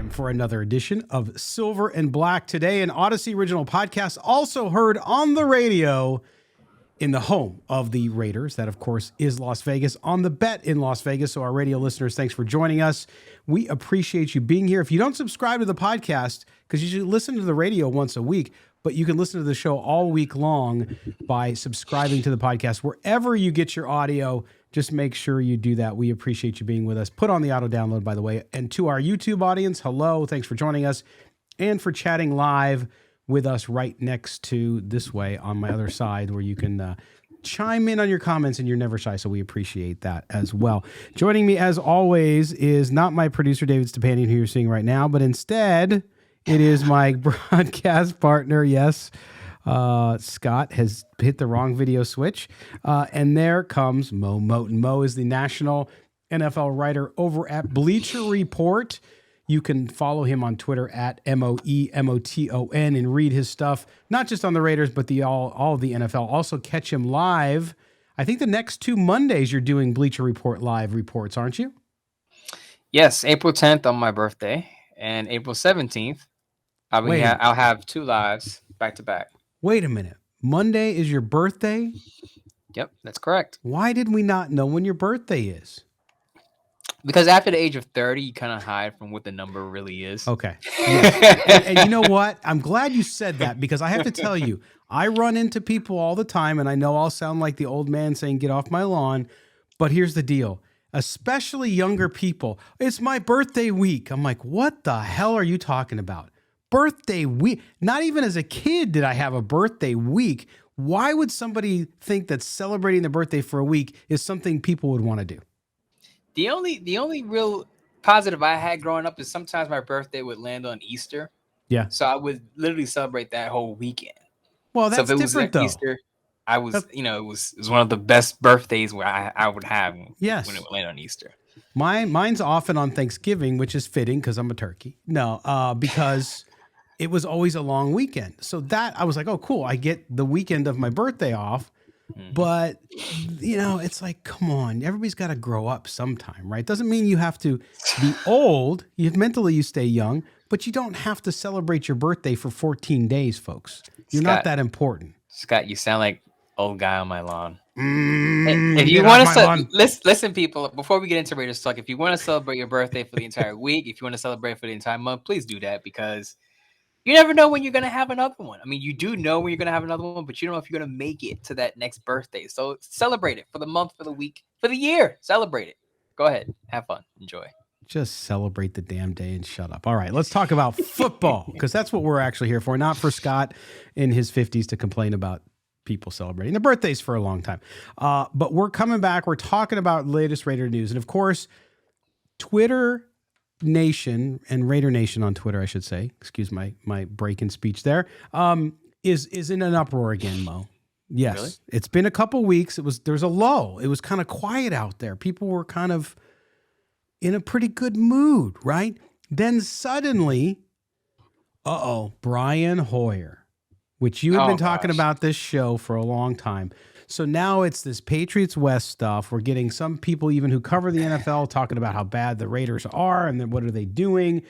time for another edition of Silver and Black. Today, an Odyssey original podcast, also heard on the radio in the home of the Raiders. That, of course, is Las Vegas, on the Bet in Las Vegas. So our radio listeners, thanks for joining us. We appreciate you being here. If you don't subscribe to the podcast, because you should listen to the radio once a week, but you can listen to the show all week long by subscribing to the podcast. Wherever you get your audio, just make sure you do that. We appreciate you being with us. Put on the auto download, by the way. And to our YouTube audience, hello. Thanks for joining us and for chatting live with us right next to this way on my other side, where you can chime in on your comments, and you're never shy, so we appreciate that as well. Joining me, as always, is not my producer, David Stepanian, who you're seeing right now, but instead it is my broadcast partner. Yes, Scott has hit the wrong video switch, and there comes Mo Moton. Mo is the national NFL writer over at Bleacher Report. You can follow him on Twitter at MOEMOTON and read his stuff, not just on the Raiders, but all of the NFL. Also catch him live. I think the next 2 Mondays you're doing Bleacher Report live reports, aren't you? Yes, April 10th on my birthday and April 17th. I'll have 2 lives back to back. Wait a minute. Monday is your birthday? Yep, that's correct. Why did we not know when your birthday is? Because after the age of 30, you kind of hide from what the number really is. Okay. Yes. and you know what? I'm glad you said that, because I have to tell you, I run into people all the time, and I know I'll sound like the old man saying, get off my lawn. But here's the deal. Especially younger people. It's my birthday week. I'm like, what the hell are you talking about? Birthday week? Not even as a kid did I have a birthday week. Why would somebody think that celebrating their birthday for a week is something people would want to do? The only real positive I had growing up is sometimes my birthday would land on Easter. Yeah. So I would literally celebrate that whole weekend. Well, that's so if it different, was though. Easter, I was, it was one of the best birthdays where I would have when it would land on Easter. Mine's often on Thanksgiving, which is fitting because I'm a turkey. No, because it was always a long weekend. So that I was like, oh, cool. I get the weekend of my birthday off. But, it's like, come on, everybody's got to grow up sometime, right? Doesn't mean you have to be old. Mentally, you stay young, but you don't have to celebrate your birthday for 14 days, folks. You're not that important. Scott, you sound like old guy on my lawn. If you want to listen, people, before we get into Raiders talk, if you want to celebrate your birthday for the entire week, if you want to celebrate for the entire month, please do that, because you never know when you're going to have another one. I mean, you do know when you're going to have another one, but you don't know if you're going to make it to that next birthday. So celebrate it for the month, for the week, for the year. Celebrate it. Go ahead. Have fun. Enjoy. Just celebrate the damn day and shut up. All right, let's talk about football, because that's what we're actually here for, not for Scott in his 50s to complain about people celebrating their birthdays for a long time. But we're coming back. We're talking about latest Raider news. And, of course, Twitter Nation and Raider Nation on Twitter, I should say, excuse my break in speech there, is in an uproar again, Mo. Yes. Really? It's been a couple weeks. There's a lull. It was kind of quiet out there. People were kind of in a pretty good mood, right? Then suddenly, Brian Hoyer, which you have been talking about this show for a long time. So now it's this Patriots West stuff. We're getting some people even who cover the NFL talking about how bad the Raiders are and then what are they doing.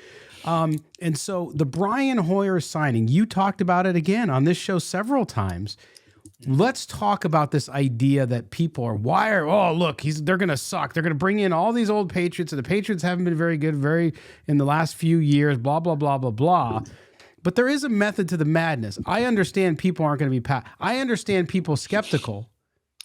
And so the Brian Hoyer signing, you talked about it again on this show several times. Let's talk about this idea that people are they're going to suck. They're going to bring in all these old Patriots, and the Patriots haven't been very good in the last few years, blah, blah, blah, blah, blah. But there is a method to the madness. I understand people aren't going to be I understand people skeptical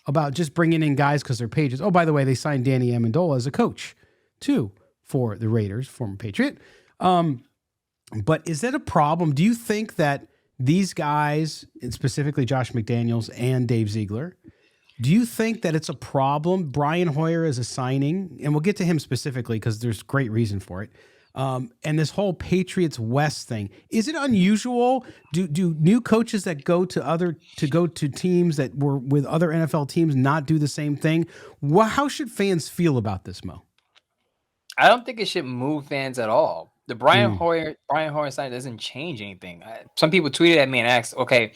about just bringing in guys because they're Patriots. Oh, by the way, they signed Danny Amendola as a coach, too, for the Raiders, former Patriot. But is that a problem? Do you think that these guys, and specifically Josh McDaniels and Dave Ziegler, do you think that it's a problem? Brian Hoyer is a signing, and we'll get to him specifically because there's great reason for it. And this whole Patriots West thing, is it unusual? Do new coaches that go to teams that were with other NFL teams not do the same thing? How should fans feel about this, Mo? I don't think it should move fans at all. The Brian Hoyer sign doesn't change anything. Some people tweeted at me and asked, okay,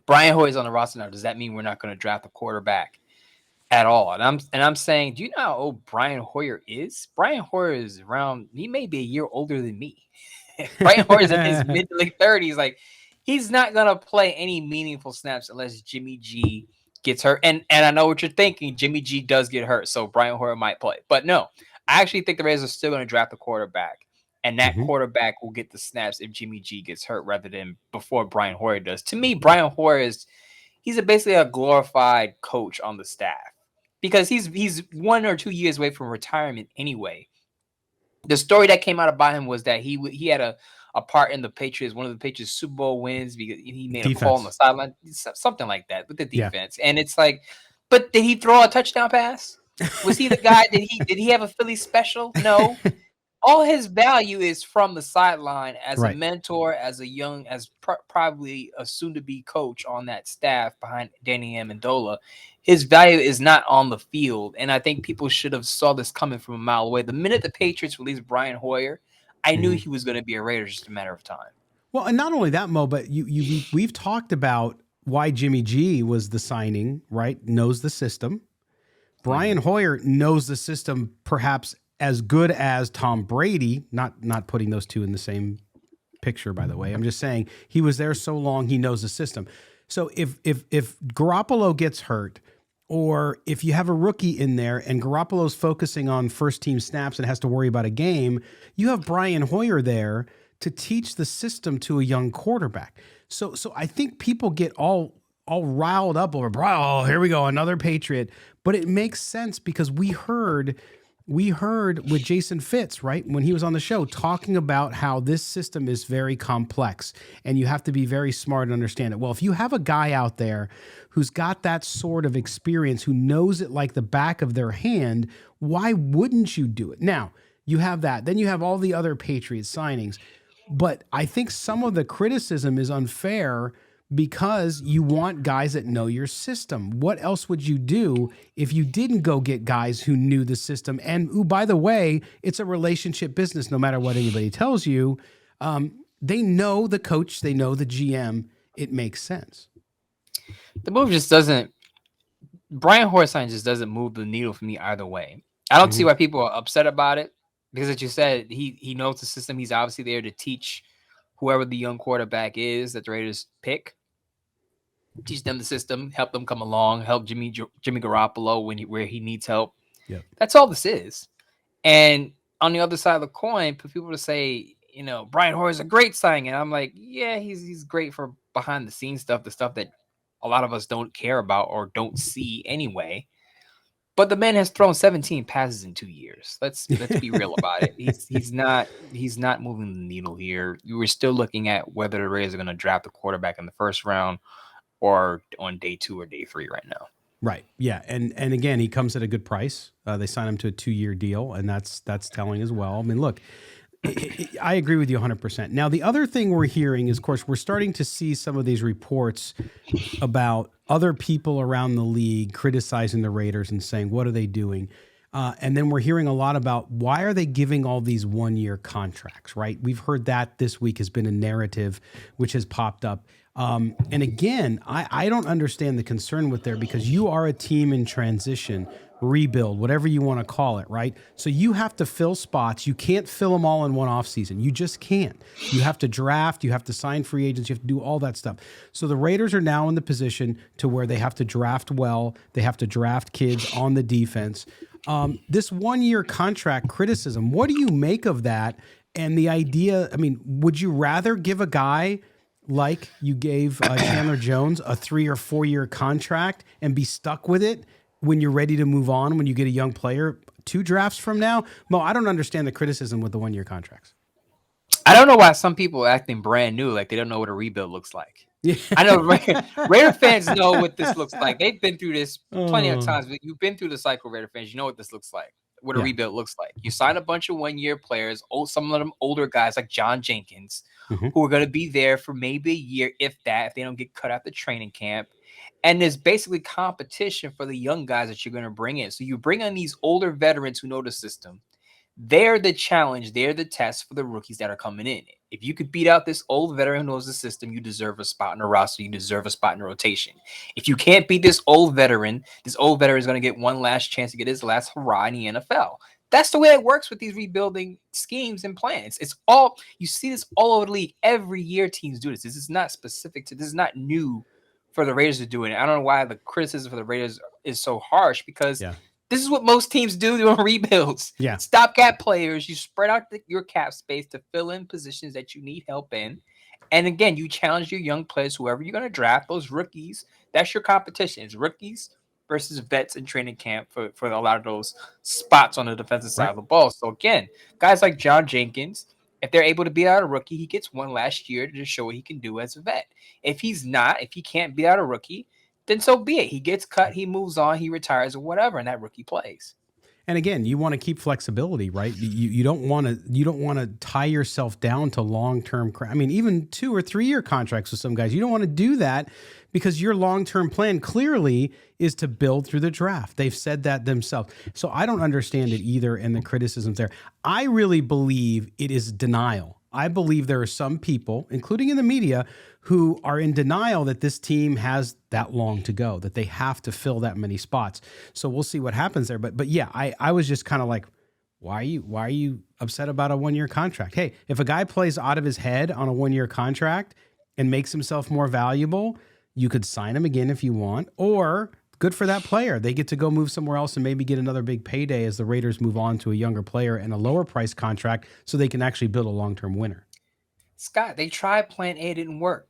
Brian Hoyer's on the roster now. Does that mean we're not going to draft a quarterback? at all. And I'm saying, do you know how old Brian Hoyer is? Brian Hoyer is around. He may be a year older than me. Brian Hoyer's in his mid to late 30s. Like, he's not gonna play any meaningful snaps unless Jimmy G gets hurt. And I know what you're thinking. Jimmy G does get hurt, so Brian Hoyer might play. But no, I actually think the Raiders are still going to draft a quarterback, and that quarterback will get the snaps if Jimmy G gets hurt rather than before Brian Hoyer does. To me, Brian Hoyer he's basically a glorified coach on the staff because he's 1 or 2 years away from retirement anyway. The story that came out about him was that he had a part in the Patriots, one of the Patriots Super Bowl wins because he made a call on the sideline, something like that with the defense. Yeah. And it's like, but did he throw a touchdown pass? Was he the guy? Did he have a Philly special? No. All his value is from the sideline as a mentor, as probably a soon-to-be coach on that staff behind Danny Amendola. His value is not on the field, and I think people should have saw this coming from a mile away. The minute the Patriots released Brian Hoyer, I knew he was going to be a Raider, just a matter of time. Well, and not only that, Mo, but we've talked about why Jimmy G was the signing, right? Knows the system. Brian Hoyer knows the system perhaps as good as Tom Brady, not putting those two in the same picture, by the way. I'm just saying he was there so long, he knows the system. So if Garoppolo gets hurt, or if you have a rookie in there and Garoppolo's focusing on first team snaps and has to worry about a game, you have Brian Hoyer there to teach the system to a young quarterback. So I think people get all riled up over, oh, here we go, another Patriot. But it makes sense because we heard with Jason Fitz, right, when he was on the show, talking about how this system is very complex and you have to be very smart and understand it. Well, if you have a guy out there who's got that sort of experience, who knows it like the back of their hand, why wouldn't you do it? Now, you have that. Then you have all the other Patriots signings. But I think some of the criticism is unfair because you want guys that know your system. What else would you do if you didn't go get guys who knew the system and who, by the way, it's a relationship business no matter what anybody tells you. They know the coach, they know the GM. It makes sense. The move just doesn't – Brian Hoyer sign just doesn't move the needle for me either way. I don't see why people are upset about it because, as you said, he knows the system. He's obviously there to teach whoever the young quarterback is that the Raiders pick. Teach them the system, help them come along, help Jimmy Garoppolo where he needs help. Yep. That's all this is. And on the other side of the coin, for people to say, Brian Hoyer is a great signing, and I'm like, yeah, he's great for behind the scenes stuff, the stuff that a lot of us don't care about or don't see anyway. But the man has thrown 17 passes in 2 years. Let's be real about it. He's not moving the needle here. You were still looking at whether the Raiders are going to draft a quarterback in the first round or on day 2 or day 3 right now. Right. Yeah. And again, he comes at a good price. They signed him to a 2-year deal, and that's telling as well. I mean, look, I agree with you 100%. Now, the other thing we're hearing is, of course, we're starting to see some of these reports about other people around the league criticizing the Raiders and saying, what are they doing? And then we're hearing a lot about why are they giving all these 1-year contracts, right? We've heard that this week has been a narrative which has popped up. And again, I don't understand the concern with there because you are a team in transition, rebuild, whatever you want to call it, right? So you have to fill spots. You can't fill them all in one offseason. You just can't. You have to draft. You have to sign free agents. You have to do all that stuff. So the Raiders are now in the position to where they have to draft well. They have to draft kids on the defense. This 1-year contract criticism, what do you make of that? And the idea, I mean, would you rather give a guy like you gave Chandler Jones a 3 or 4 year contract and be stuck with it when you're ready to move on, when you get a young player 2 drafts from now? Mo, I don't understand the criticism with the 1-year contracts. I don't know why some people are acting brand new, like they don't know what a rebuild looks like. Yeah. I know Raider fans know what this looks like. They've been through this plenty of times. You've been through the cycle, Raider fans. You know what this looks like, what a rebuild looks like. You sign a bunch of 1-year players, some of them older guys like John Jenkins, who are going to be there for maybe a year, if they don't get cut out the training camp. And there's basically competition for the young guys that you're going to bring in. So you bring in these older veterans who know the system. They're the challenge. They're the test for the rookies that are coming in. If you could beat out this old veteran who knows the system, you deserve a spot in the roster. You deserve a spot in the rotation. If you can't beat this old veteran is going to get one last chance to get his last hurrah in the NFL. That's the way it works with these rebuilding schemes and plans. It's all, you see this all over the league. Every year teams do this. This is not specific to, this is not new for the Raiders to do it. I don't know why the criticism for the Raiders is so harsh, because this is what most teams do during rebuilds. Yeah. Stopgap players. You spread out your cap space to fill in positions that you need help in. And again, you challenge your young players, whoever you're going to draft, those rookies. That's your competition. It's rookies versus vets in training camp for a lot of those spots on the defensive side of the ball. So again, guys like John Jenkins, if they're able to beat out a rookie, he gets one last year to just show what he can do as a vet. If he can't beat out a rookie, then so be it. He gets cut, he moves on, he retires or whatever, and that rookie plays. And again, you want to keep flexibility, right? You don't want to tie yourself down to long-term. I mean, even 2 or 3 year contracts with some guys. You don't want to do that, because your long-term plan clearly is to build through the draft. They've said that themselves. So I don't understand it either, and the criticisms there. I really believe it is denial. I believe there are some people, including in the media, who are in denial that this team has that long to go, that they have to fill that many spots. So we'll see what happens there. But yeah, I was just kind of like, why are you upset about a 1 year contract? Hey, if a guy plays out of his head on a 1 year contract and makes himself more valuable, you could sign him again if you want, or good for that player. They get to go move somewhere else and maybe get another big payday as the Raiders move on to a younger player and a lower price contract, so they can actually build a long-term winner. Scott, they tried plan A, it didn't work.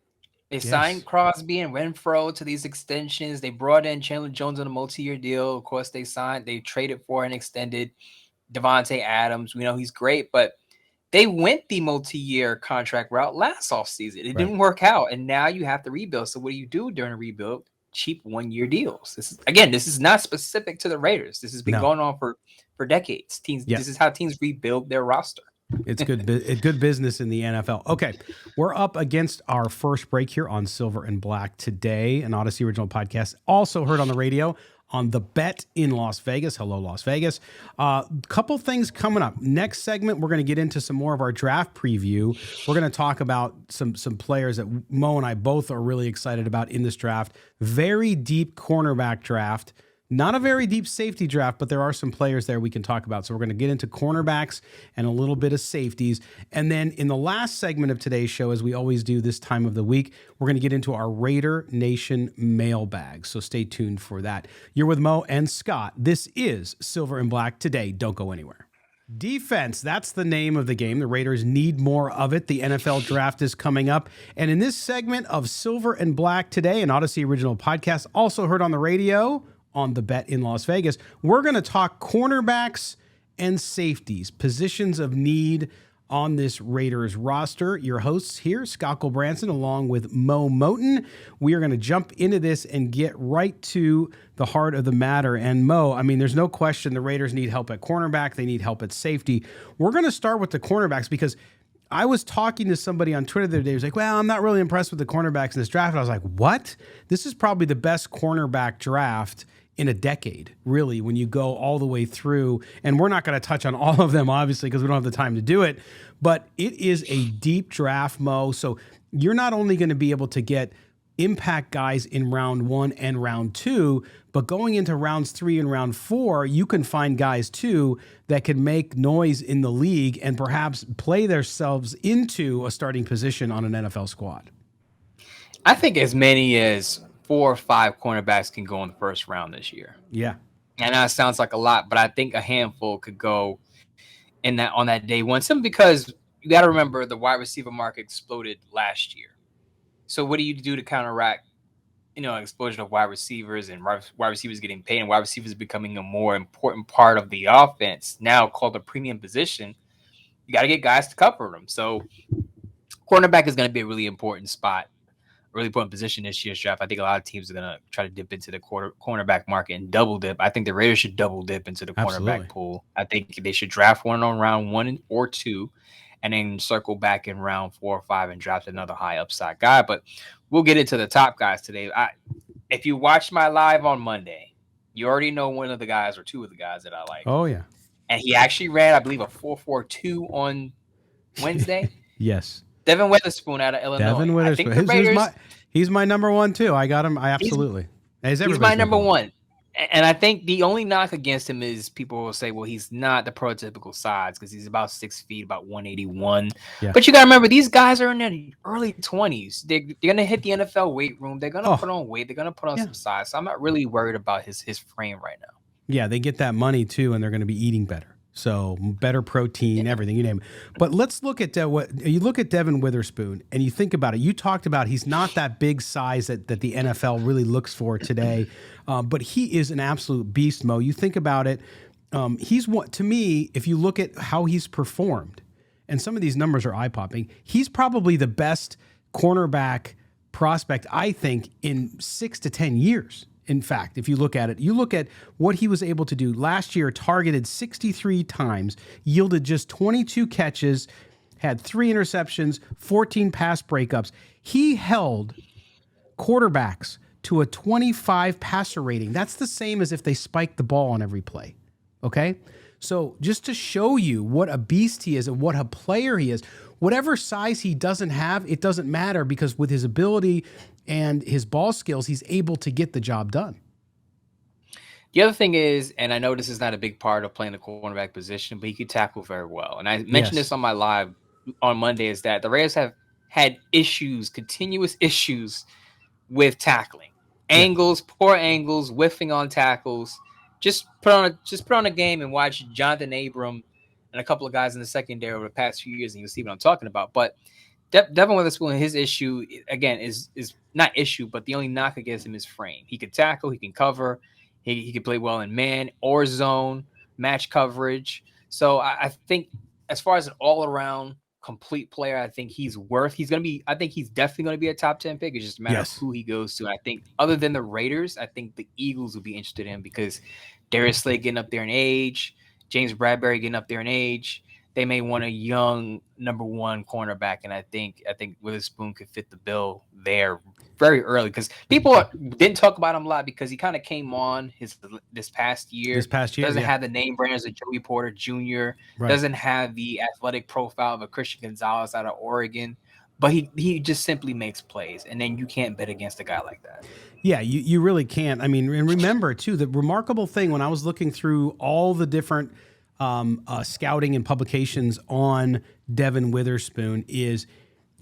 They signed Crosby and Renfro to these extensions. They brought in Chandler Jones on a multi-year deal. Of course, they traded for and extended Devontae Adams. We know he's great, but they went the multi-year contract route last offseason. It didn't work out, and now you have to rebuild. So what do you do during a rebuild? Cheap 1 year deals. This is not specific to the Raiders. This has been going on for decades. This is how teams rebuild their roster. It's good business in the NFL. Okay, we're up against our first break here on Silver and Black today, an Odyssey original podcast, also heard on the radio on The Bet in Las Vegas. Hello, Las Vegas. Couple things coming up. Next segment, we're going to get into some more of our draft preview. We're going to talk about some players that Mo and I both are really excited about in this draft. Very deep cornerback draft. Not a very deep safety draft, but there are some players there we can talk about. So we're going to get into cornerbacks and a little bit of safeties. And then in the last segment of today's show, as we always do this time of the week, we're going to get into our Raider Nation Mailbag. So stay tuned for that. You're with Mo and Scott. This is Silver and Black today. Don't go anywhere. Defense, that's the name of the game. The Raiders need more of it. The NFL draft is coming up. And in this segment of Silver and Black today, an Odyssey original podcast, also heard on the radio on The Bet in Las Vegas, we're going to talk cornerbacks and safeties, positions of need on this Raiders roster. Your hosts here, Scott Branson, along with Mo Moten. We are going to jump into this and get right to the heart of the matter. And Mo, I mean, there's no question the Raiders need help at cornerback. They need help at safety. We're going to start with the cornerbacks, because I was talking to somebody on Twitter the other day who was like, well, I'm not really impressed with the cornerbacks in this draft. And I was like, what? This is probably the best cornerback draft in a decade, really, when you go all the way through. And we're not going to touch on all of them, obviously, because we don't have the time to do it. But it is a deep draft, Mo. So you're not only going to be able to get impact guys in round 1 and round 2, but going into rounds 3 and round 4, you can find guys too that can make noise in the league and perhaps play themselves into a starting position on an NFL squad. I think as many as 4 or 5 cornerbacks can go in the first round this year. Yeah. And that sounds like a lot, but I think a handful could go on that day one. Simply because you got to remember the wide receiver market exploded last year. So what do you do to counteract, explosion of wide receivers and wide receivers getting paid and wide receivers becoming a more important part of the offense, now called a premium position? You got to get guys to cover them. So cornerback is going to be a really important spot, really important position this year's draft. I think a lot of teams are going to try to dip into the cornerback market and double dip. I think the Raiders should double dip into the cornerback pool. I think they should draft one on round 1 or 2 and then circle back in round 4 or 5 and draft another high upside guy. But we'll get into the top guys today. If you watched my live on Monday, you already know one of the guys or two of the guys that I like. Oh, yeah. And he actually ran, I believe, a 4.42 on Wednesday. Yes. Devin Witherspoon out of Illinois. Devin I think Witherspoon. the Raiders. He's my number one too. I got him. I He's absolutely. he's my number one. And I think the only knock against him is people will say, well, he's not the prototypical size because he's about 6 feet, about 181. Yeah. But you got to remember, these guys are in their early 20s. They're going to hit the NFL weight room. They're going to put on weight. They're going to put on some size. So I'm not really worried about his frame right now. Yeah, they get that money too, and they're going to be eating better. So better protein, everything, you name it. But let's look at what you look at Devin Witherspoon, and you think about it. You talked about he's not that big size that the NFL really looks for today, but he is an absolute beast, Mo. You think about it. He's what, to me, if you look at how he's performed, and some of these numbers are eye-popping, he's probably the best cornerback prospect, I think, in 6 to 10 years. In fact, if you look at it, you look at what he was able to do last year, targeted 63 times, yielded just 22 catches, had 3 interceptions, 14 pass breakups. He held quarterbacks to a 25 passer rating. That's the same as if they spiked the ball on every play. Okay? So just to show you what a beast he is and what a player he is, whatever size he doesn't have, it doesn't matter because with his ability and his ball skills, he's able to get the job done. The other thing is, and I know this is not a big part of playing the cornerback position, but he could tackle very well. And I mentioned this on my live on Monday, is that the Raiders have had issues, continuous issues with tackling. Angles, poor angles, whiffing on tackles. Just put on a game and watch Jonathan Abram and a couple of guys in the secondary over the past few years, and you'll see what I'm talking about. But Devin Witherspoon, his issue, again, is not issue, but the only knock against him is frame. He can tackle, he can cover, he can play well in man or zone, match coverage. So I think as far as an all-around complete player, I think he's definitely going to be a top 10 pick. It's just a matter of who he goes to. And I think other than the Raiders, I think the Eagles will be interested in him because Darius Slay getting up there in age, James Bradbury getting up there in age. They may want a young number one cornerback, and I think Witherspoon could fit the bill there very early because people didn't talk about him a lot because he kind of came on this past year. Doesn't have the name branders of Joey Porter Jr. Doesn't have the athletic profile of a Christian Gonzalez out of Oregon, but he just simply makes plays, and then you can't bet against a guy like that. Yeah, you really can't. I mean, and remember too, the remarkable thing when I was looking through all the different scouting and publications on Devin Witherspoon is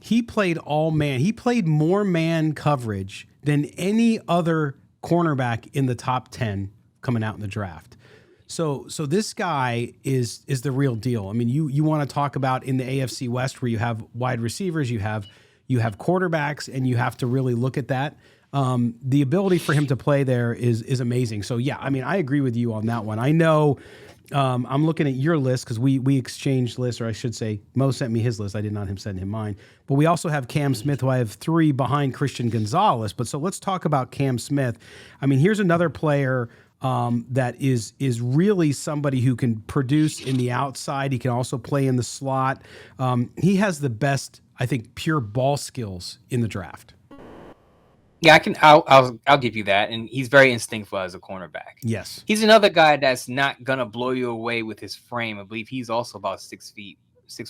he played all man. He played more man coverage than any other cornerback in the top 10 coming out in the draft. So this guy is the real deal. I mean, you want to talk about in the AFC West where you have wide receivers, you have quarterbacks, and you have to really look at that. The ability for him to play there is amazing. So yeah, I mean, I agree with you on that one. I know. I'm looking at your list because we exchanged lists, or I should say Mo sent me his list. I did not send him mine. But we also have Cam Smith, who I have 3 behind Christian Gonzalez. But so let's talk about Cam Smith. I mean, here's another player that is really somebody who can produce in the outside. He can also play in the slot. He has the best, I think, pure ball skills in the draft. Yeah, I'll give you that. And he's very instinctful as a cornerback. Yes. He's another guy that's not going to blow you away with his frame. I believe he's also about 6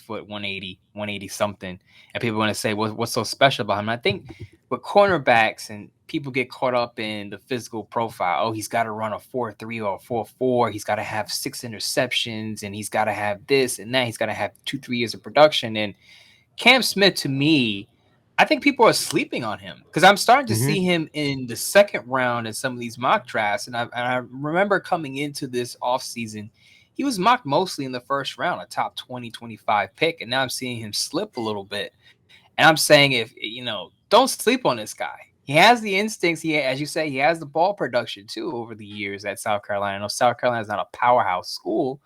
foot, 180 something. And people want to say, what's so special about him? And I think with cornerbacks and people get caught up in the physical profile. Oh, he's got to run a 4.3 or a 4.4. He's got to have 6 interceptions and he's got to have this and that. He's got to have 2-3 years of production. And Cam Smith, to me, I think people are sleeping on him because I'm starting to see him in the second round in some of these mock drafts. And I remember coming into this offseason, he was mocked mostly in the first round, a top 20, 25 pick. And now I'm seeing him slip a little bit. And I'm saying, don't sleep on this guy. He has the instincts. As you say, he has the ball production too over the years at South Carolina. I know South Carolina is not a powerhouse school,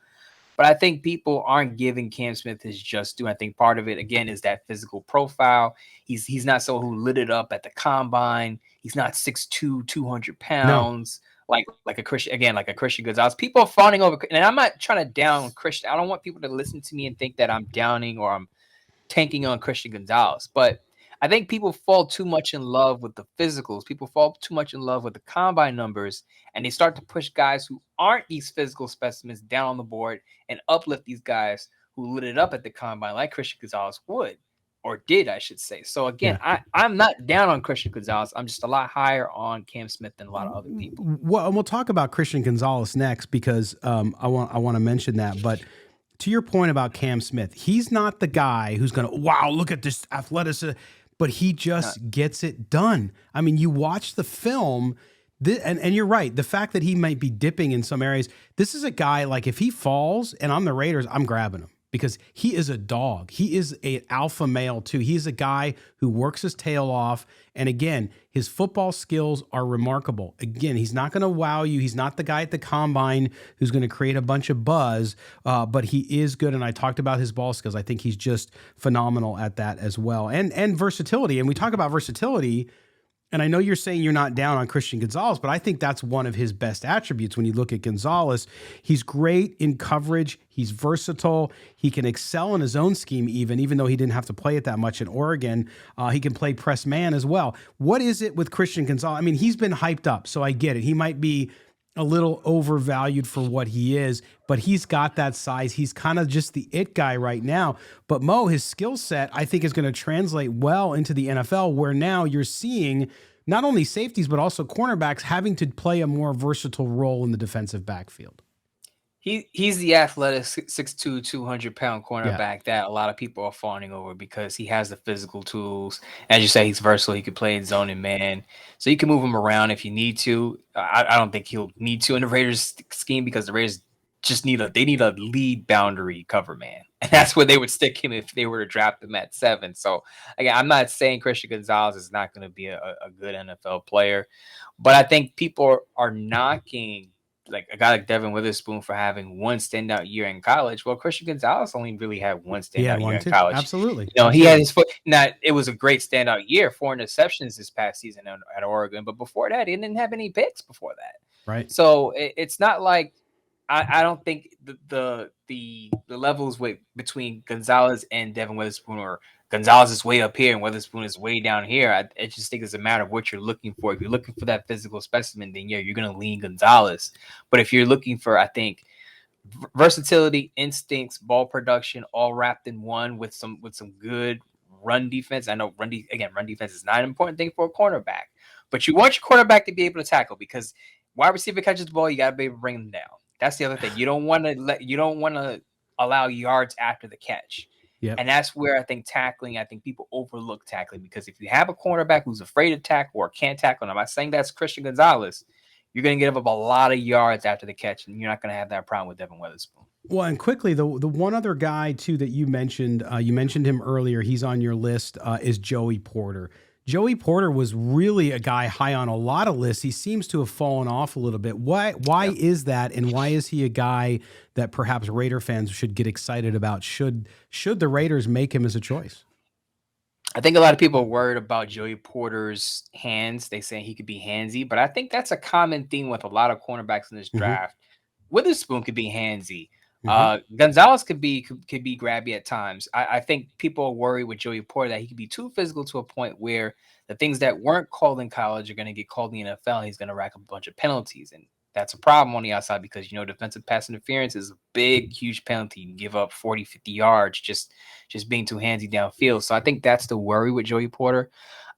but I think people aren't giving Cam Smith his just due. I think part of it, again, is that physical profile. He's not someone who lit it up at the combine. He's not 6'2", 200 pounds, like a Christian Gonzalez. People are fawning over, and I'm not trying to down Christian. I don't want people to listen to me and think that I'm downing or I'm tanking on Christian Gonzalez. But I think people fall too much in love with the physicals. People fall too much in love with the combine numbers, and they start to push guys who aren't these physical specimens down on the board and uplift these guys who lit it up at the combine like Christian Gonzalez would. or did, I should say. So again, Yeah. I'm not down on Christian Gonzalez. I'm just a lot higher on Cam Smith than a lot of other people. Well, and we'll talk about Christian Gonzalez next because I want to mention that. But to your point about Cam Smith, he's not the guy who's going to, wow, look at this athleticism, but he just gets it done. I mean, you watch the film, and you're right. The fact that he might be dipping in some areas, this is a guy, like if he falls and I'm the Raiders, I'm grabbing him because he is a dog. He is an alpha male too. He's a guy who works his tail off. And again, his football skills are remarkable. Again, he's not going to wow you. He's not the guy at the combine who's going to create a bunch of buzz, but he is good. And I talked about his ball skills. I think he's just phenomenal at that as well. And versatility. And we talk about versatility. And I know you're saying you're not down on Christian Gonzalez, but I think that's one of his best attributes when you look at Gonzalez. He's great in coverage. He's versatile. He can excel in his own scheme even though he didn't have to play it that much in Oregon. He can play press man as well. What is it with Christian Gonzalez? I mean, he's been hyped up, so I get it. He might be a little overvalued for what he is, but he's got that size. He's kind of just the it guy right now. But Mo, his skill set, I think, is going to translate well into the NFL, where now you're seeing not only safeties, but also cornerbacks having to play a more versatile role in the defensive backfield. He's the athletic 6'2", 200-pound cornerback that a lot of people are fawning over because he has the physical tools. As you say, he's versatile. He could play in zone and man. So you can move him around if you need to. I don't think he'll need to in the Raiders scheme because the Raiders just need a lead boundary cover man. And that's where they would stick him if they were to draft him at 7. So again, I'm not saying Christian Gonzalez is not going to be a good NFL player, but I think people are knocking like a guy like Devin Witherspoon for having one standout year in college. Well, Christian Gonzalez only really had one standout year in college. Absolutely. He had his foot. Now, it was a great standout year, 4 interceptions this past season at Oregon. But before that, he didn't have any picks before that. Right. So it's not like I don't think the levels between Gonzalez and Devin Witherspoon, or Gonzalez is way up here and Witherspoon is way down here. I just think it's a matter of what you're looking for. If you're looking for that physical specimen, then you're going to lean Gonzalez. But if you're looking for, I think, versatility, instincts, ball production, all wrapped in one with some good run defense. I know run defense is not an important thing for a cornerback, but you want your quarterback to be able to tackle because wide receiver catches the ball, you got to be able to bring them down. That's the other thing. You don't want to allow yards after the catch. Yep. And that's where I think people overlook tackling, because if you have a cornerback who's afraid to tackle or can't tackle, and I'm not saying that's Christian Gonzalez, you're going to give up a lot of yards after the catch, and you're not going to have that problem with Devin Witherspoon. Well, and quickly, the one other guy, too, that you mentioned him earlier, he's on your list, is Joey Porter. Joey Porter was really a guy high on a lot of lists. He seems to have fallen off a little bit. Why is that, and why is he a guy that perhaps Raider fans should get excited about? Should the Raiders make him as a choice? I think a lot of people are worried about Joey Porter's hands. They say he could be handsy, but I think that's a common theme with a lot of cornerbacks in this draft. Witherspoon could be handsy. Gonzalez could be grabby at times. I think people are worried with Joey Porter that he could be too physical to a point where the things that weren't called in college are going to get called in the NFL. And he's going to rack up a bunch of penalties. And that's a problem on the outside because, defensive pass interference is a big, huge penalty. You can give up 40, 50 yards just being too handsy downfield. So I think that's the worry with Joey Porter.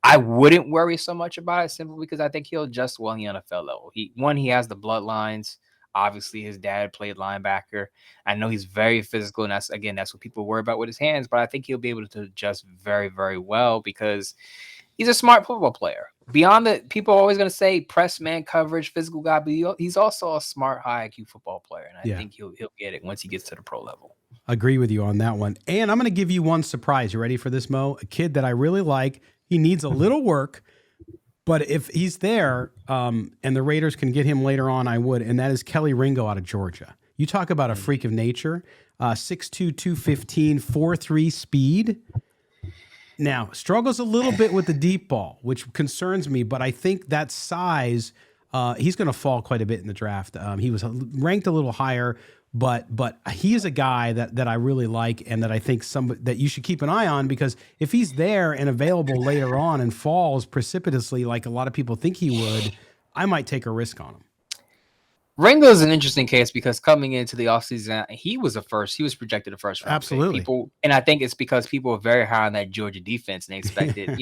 I wouldn't worry so much about it simply because I think he'll adjust well in the NFL level. He has the bloodlines. Obviously, his dad played linebacker. I know he's very physical, and that's what people worry about with his hands. But I think he'll be able to adjust very, very well because he's a smart football player. Beyond that, people are always going to say press man coverage, physical guy, but he's also a smart, high IQ football player, and I think he'll get it once he gets to the pro level. Agree with you on that one. And I'm going to give you one surprise. You ready for this, Mo? A kid that I really like. He needs a little work. But if he's there and the Raiders can get him later on, I would. And that is Kelly Ringo out of Georgia. You talk about a freak of nature, 6'2", 215, 4.3 speed. Now, struggles a little bit with the deep ball, which concerns me. But I think that size, he's going to fall quite a bit in the draft. He was ranked a little higher. But he is a guy that I really like and that I think that you should keep an eye on, because if he's there and available later on and falls precipitously like a lot of people think he would, I might take a risk on him. Ringo is an interesting case because coming into the offseason, he was projected a first round Absolutely. pick. And I think it's because people were very high on that Georgia defense and they expected,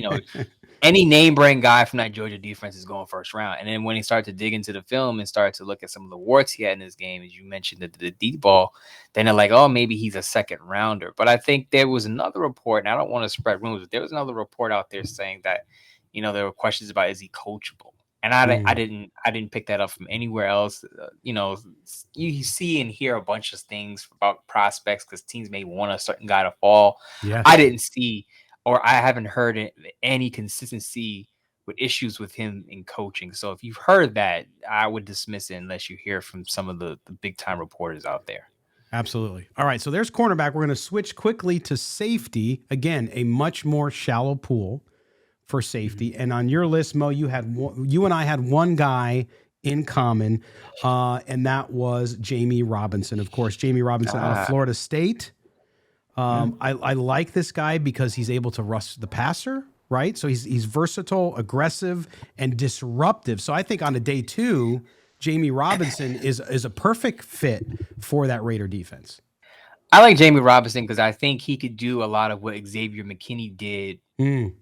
any name brand guy from that Georgia defense is going first round. And then when he started to dig into the film and started to look at some of the warts he had in his game, as you mentioned, the deep ball, then they're like, oh, maybe he's a second rounder. But I think there was another report, and I don't want to spread rumors, but there was another report out there saying that, there were questions about, is he coachable? And I didn't pick that up from anywhere else. You see and hear a bunch of things about prospects because teams may want a certain guy to fall. Yes. I didn't see, or I haven't heard any consistency with issues with him in coaching. So if you've heard that, I would dismiss it unless you hear from some of the big time reporters out there. Absolutely. All right, so there's cornerback. We're going to switch quickly to safety. Again, a much more shallow pool for safety. And on your list, Mo, you and I had one guy in common, and that was Jamie Robinson. Of course, Jamie Robinson out of Florida State. I like this guy because he's able to rush the passer, right? So he's versatile, aggressive, and disruptive. So I think on a day 2, Jamie Robinson is a perfect fit for that Raider defense. I like Jamie Robinson because I think he could do a lot of what Xavier McKinney did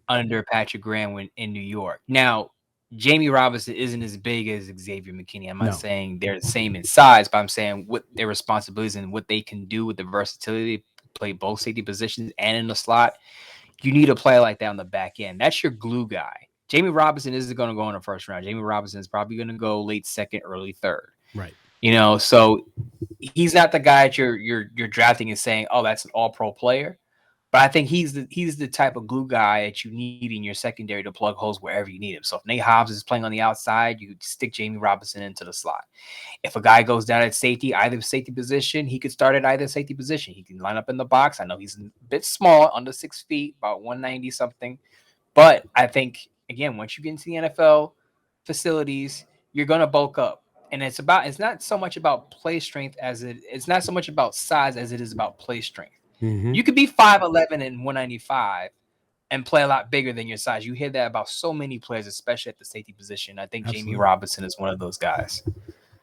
under Patrick Graham in New York. Now, Jamie Robinson isn't as big as Xavier McKinney. I'm not saying they're the same in size, but I'm saying what their responsibilities and what they can do with the versatility to play both safety positions and in the slot. You need a player like that on the back end. That's your glue guy. Jamie Robinson isn't going to go in the first round. Jamie Robinson is probably going to go late second, early third. Right. So he's not the guy that you're drafting and saying, oh, that's an all-pro player. But I think he's the type of glue guy that you need in your secondary to plug holes wherever you need him. So if Nate Hobbs is playing on the outside, you stick Jamie Robinson into the slot. If a guy goes down at safety, either safety position, he could start at either safety position. He can line up in the box. I know he's a bit small, under 6 feet, about 190 something. But I think, again, once you get into the NFL facilities, you're going to bulk up. And it's not so much about play strength it's not so much about size as it is about play strength. Mm-hmm. You could be 5'11" and 195 and play a lot bigger than your size. You hear that about so many players, especially at the safety position. I think Jamie Robinson is one of those guys.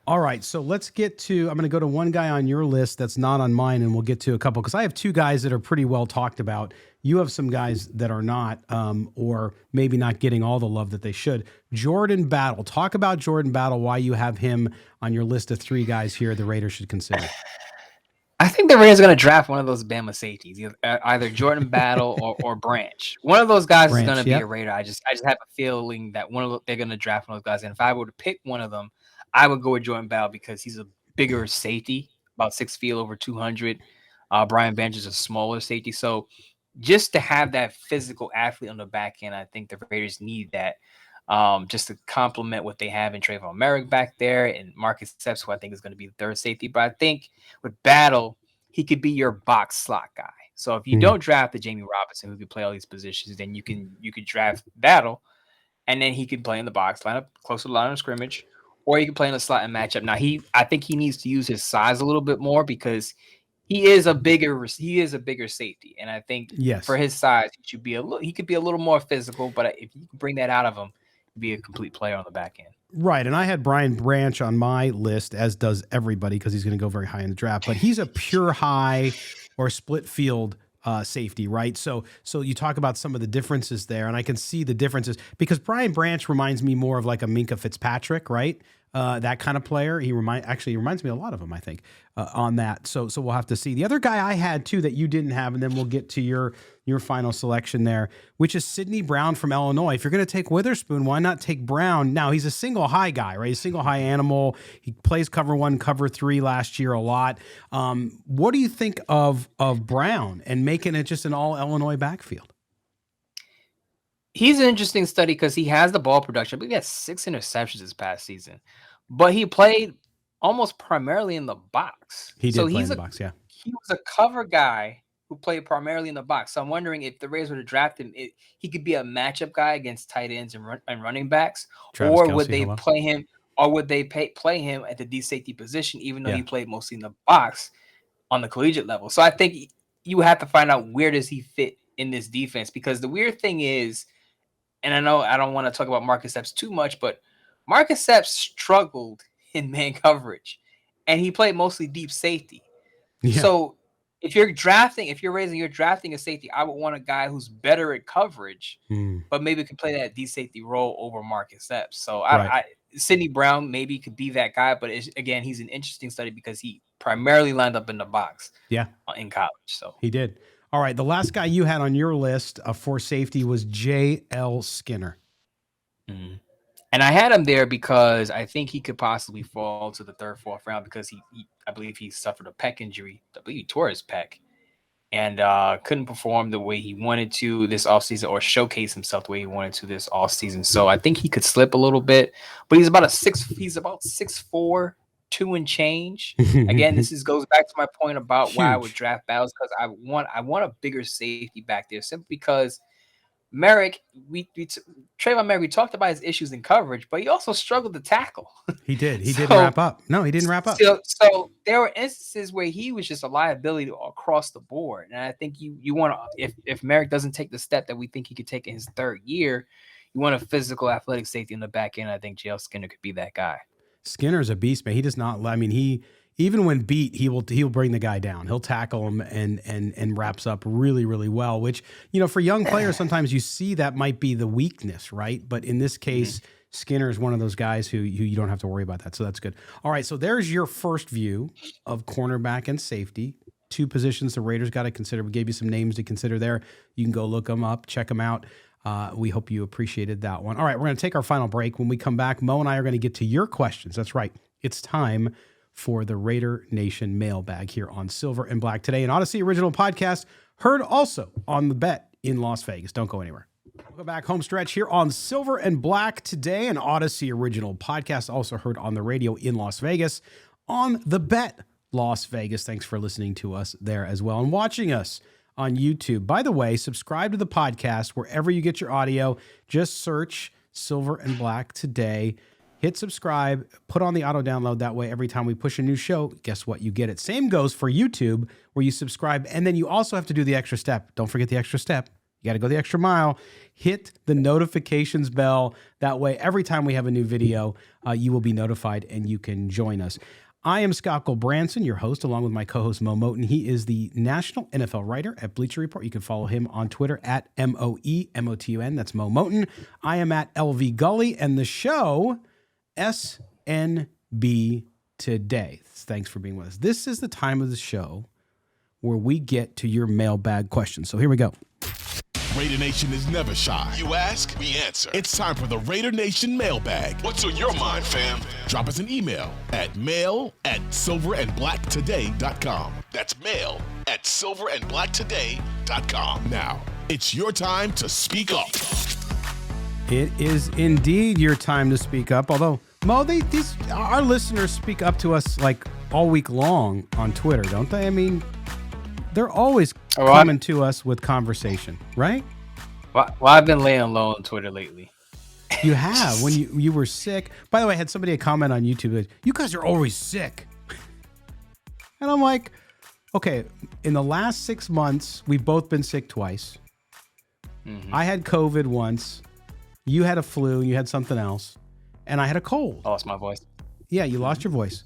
All right, so let's get to, I'm going to go to one guy on your list that's not on mine, and we'll get to a couple, because I have 2 guys that are pretty well talked about. You have some guys that are not, or maybe not getting all the love that they should. Jordan Battle. Talk about Jordan Battle, why you have him on your list of 3 guys here the Raiders should consider. I think the Raiders are going to draft one of those Bama safeties, either Jordan Battle or Branch. One of those guys is going to be a Raider. I just have a feeling that they're going to draft one of those guys. And if I were to pick one of them, I would go with Jordan Battle because he's a bigger safety, about 6 feet, over 200. Brian Branch is a smaller safety. So just to have that physical athlete on the back end, I think the Raiders need that. Just to complement what they have in Trayvon Merrick back there and Marcus Epps, who I think is going to be the third safety. But I think with Battle, he could be your box slot guy. So if you don't draft the Jamie Robinson, who could play all these positions, then you could draft Battle, and then he could play in the box, line up close to the line of scrimmage, or he could play in the slot and match up. Now I think he needs to use his size a little bit more because he is a bigger safety, and I think for his size, he could be a little more physical. But if you can bring that out of him, be a complete player on the back end. Right. And I had Brian Branch on my list, as does everybody, because he's going to go very high in the draft, but he's a pure high or split field safety, right? So you talk about some of the differences there, and I can see the differences because Brian Branch reminds me more of like a Minka Fitzpatrick, right? That kind of player. He reminds me a lot of him, I think, on that. So we'll have to see. The other guy I had too that you didn't have, and then we'll get to your final selection there, which is Sidney Brown from Illinois. If you're going to take Witherspoon, why not take Brown? Now he's a single high guy, right? He's a single high animal. He plays cover 1, cover 3 last year a lot. What do you think of Brown and making it just an all Illinois backfield? He's an interesting study because he has the ball production. I believe he had 6 interceptions this past season, but he played almost primarily in the box. He did play in the box, yeah. He was a cover guy who played primarily in the box. So I'm wondering if the Raiders were to draft him, he could be a matchup guy against tight ends and running backs, Travis or Kelce, would they play him, or would they play him at the D safety position, even though he played mostly in the box on the collegiate level. So I think you have to find out where does he fit in this defense, because the weird thing is, and I know I don't want to talk about Marcus Epps too much, but Marcus Epps struggled in man coverage, and he played mostly deep safety. Yeah. So if you're drafting a safety, I would want a guy who's better at coverage, but maybe could play that deep safety role over Marcus Epps. So Sidney Brown maybe could be that guy, but again, he's an interesting study because he primarily lined up in the box. Yeah. In college. So he did. All right. The last guy you had on your list for safety was J.L. Skinner. Mm-hmm. And I had him there because I think he could possibly fall to the third, fourth round because I believe he suffered a pec injury. I believe he tore his pec and couldn't perform the way he wanted to this offseason or showcase himself the way he wanted to this offseason. So I think he could slip a little bit, but he's about 6'4", 2 and change. Again, goes back to my point about why I would draft Bowers, because I want a bigger safety back there simply because Merrick, Trayvon Merrick, we talked about his issues in coverage, but he also struggled to tackle. He did. He didn't wrap up. No, he didn't wrap up. So there were instances where he was just a liability across the board. And I think you want to, if Merrick doesn't take the step that we think he could take in his third year, you want a physical athletic safety in the back end. I think J.L. Skinner could be that guy. Skinner's a beast, man. He does not, I mean, even when beat, he'll bring the guy down. He'll tackle him and wraps up really, really well, which, for young players, sometimes you see that might be the weakness, right? But in this case, Skinner is one of those guys who you don't have to worry about that. So that's good. All right. So there's your first view of cornerback and safety, 2 positions the Raiders got to consider. We gave you some names to consider there. You can go look them up, check them out. We hope you appreciated that one. All right. We're going to take our final break. When we come back, Mo and I are going to get to your questions. That's right. It's time for the Raider Nation Mailbag here on Silver and Black Today, an Odyssey original podcast, heard also on the Bet in Las Vegas. Don't go anywhere. Welcome back, home stretch here on Silver and Black Today, an Odyssey original podcast, also heard on the radio in Las Vegas on the Bet Las Vegas. Thanks for listening to us there as well and watching us on YouTube. By the way, subscribe to the podcast wherever you get your audio. Just search Silver and Black Today. Hit subscribe, put on the auto download. That way, every time we push a new show, guess what? You get it. Same goes for YouTube, where you subscribe. And then you also have to do the extra step. Don't forget the extra step. You got to go the extra mile. Hit the notifications bell. That way, every time we have a new video, you will be notified and you can join us. I am Scott Branson, your host, along with my co-host Mo Moton. He is the national NFL writer at Bleacher Report. You can follow him on Twitter at MOEMOTUN. That's Mo Moton. I am at LV Gully, and the show SNB Today. Thanks for being with us. This is the time of the show where we get to your mailbag questions. So here we go. Raider Nation is never shy. You ask, we answer. It's time for the Raider Nation Mailbag. What's on your mind, fam? Drop us an email at mail@silverandblacktoday.com. That's mail@silverandblacktoday.com. Now, it's your time to speak up. It is indeed your time to speak up. Although, Mo, our listeners speak up to us like all week long on Twitter, don't they? I mean, they're always coming to us with conversation, right? Well, I've been laying low on Twitter lately. You have. When you were sick. By the way, I had somebody comment on YouTube that you guys are always sick. And I'm like, okay, in the last 6 months, we've both been sick twice. Mm-hmm. I had COVID once. You had a flu. You had something else. And I had a cold. I lost my voice. Yeah, you lost your voice.